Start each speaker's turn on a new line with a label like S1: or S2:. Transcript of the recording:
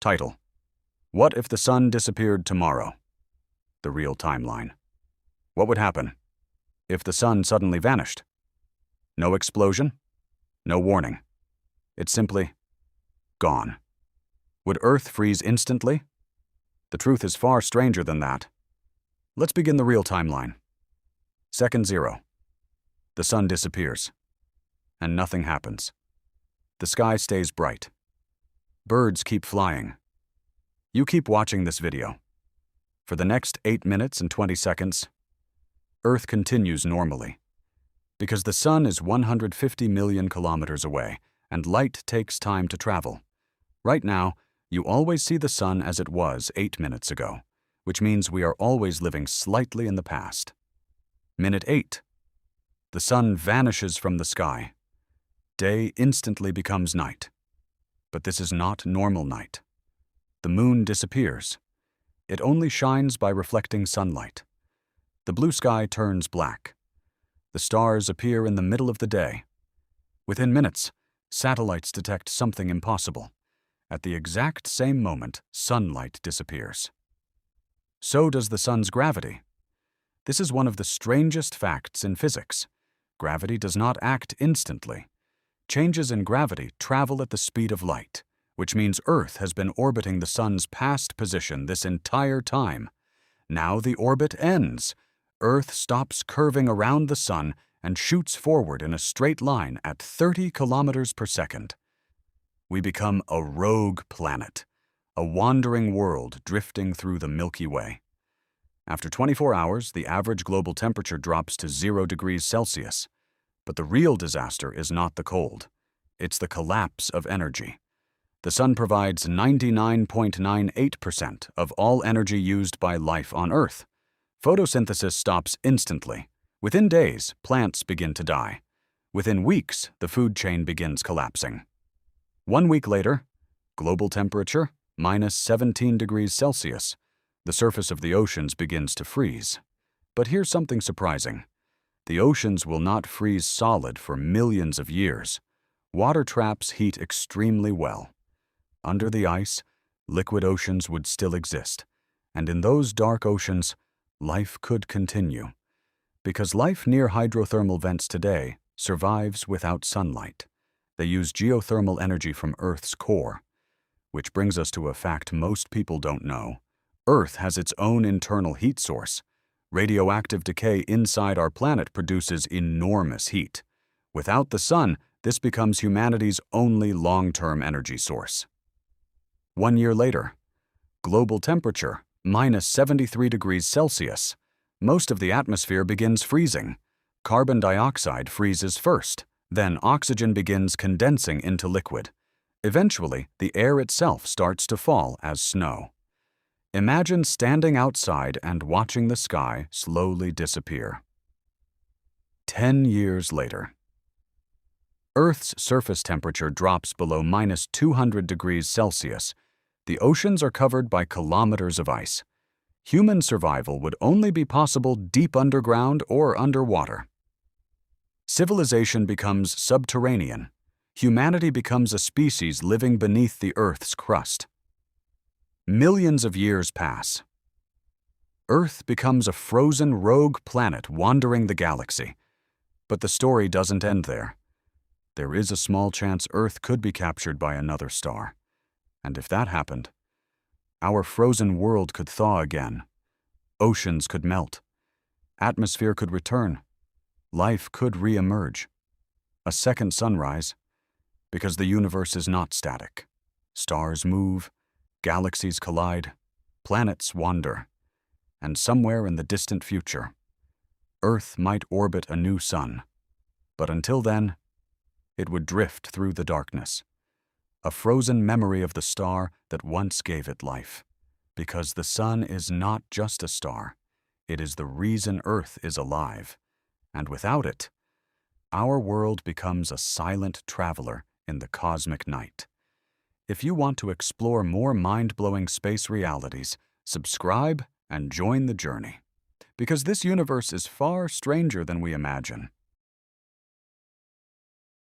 S1: Title: What if the sun disappeared tomorrow? The real timeline. What would happen if the sun suddenly vanished? No explosion, no warning. It's simply gone. Would Earth freeze instantly? The truth is far stranger than that. Let's begin the real timeline. Second 0. The sun disappears, and nothing happens. The sky stays bright. Birds keep flying. You keep watching this video. For the next 8 minutes and 20 seconds, Earth continues normally. Because the sun is 150 million kilometers away, and light takes time to travel. Right now, you always see the sun as it was 8 minutes ago, which means we are always living slightly in the past. Minute 8. The sun vanishes from the sky. Day instantly becomes night. But this is not normal night. The moon disappears. It only shines by reflecting sunlight. The blue sky turns black. The stars appear in the middle of the day. Within minutes, satellites detect something impossible. At the exact same moment, sunlight disappears. So does the sun's gravity. This is one of the strangest facts in physics. Gravity does not act instantly. Changes in gravity travel at the speed of light, which means Earth has been orbiting the sun's past position this entire time. Now the orbit ends. Earth stops curving around the sun and shoots forward in a straight line at 30 kilometers per second. We become a rogue planet, a wandering world drifting through the Milky Way. After 24 hours, the average global temperature drops to 0 degrees Celsius. But the real disaster is not the cold. It's the collapse of energy. The sun provides 99.98% of all energy used by life on Earth. Photosynthesis stops instantly. Within days, plants begin to die. Within weeks, the food chain begins collapsing. 1 week later, global temperature minus 17 degrees Celsius. The surface of the oceans begins to freeze. But here's something surprising. The oceans will not freeze solid for millions of years. Water traps heat extremely well. Under the ice, liquid oceans would still exist. And in those dark oceans, life could continue. Because life near hydrothermal vents today survives without sunlight. They use geothermal energy from Earth's core. Which brings us to a fact most people don't know. Earth has its own internal heat source. Radioactive decay inside our planet produces enormous heat. Without the sun, this becomes humanity's only long-term energy source. 1 year later, global temperature minus 73 degrees Celsius. Most of the atmosphere begins freezing. Carbon dioxide freezes first. Then oxygen begins condensing into liquid. Eventually, the air itself starts to fall as snow. Imagine standing outside and watching the sky slowly disappear. 10 years later. Earth's surface temperature drops below minus 200 degrees Celsius. The oceans are covered by kilometers of ice. Human survival would only be possible deep underground or underwater. Civilization becomes subterranean. Humanity becomes a species living beneath the Earth's crust. Millions of years pass. Earth becomes a frozen rogue planet wandering the galaxy. But the story doesn't end there. There is a small chance Earth could be captured by another star. And if that happened, our frozen world could thaw again. Oceans could melt. Atmosphere could return. Life could re-emerge. A second sunrise, because the universe is not static. Stars move, galaxies collide, planets wander, and somewhere in the distant future, Earth might orbit a new sun. But until then, it would drift through the darkness, a frozen memory of the star that once gave it life. Because the sun is not just a star, it is the reason Earth is alive. And without it, our world becomes a silent traveler in the cosmic night. If you want to explore more mind-blowing space realities, subscribe and join the journey. Because this universe is far stranger than we imagine.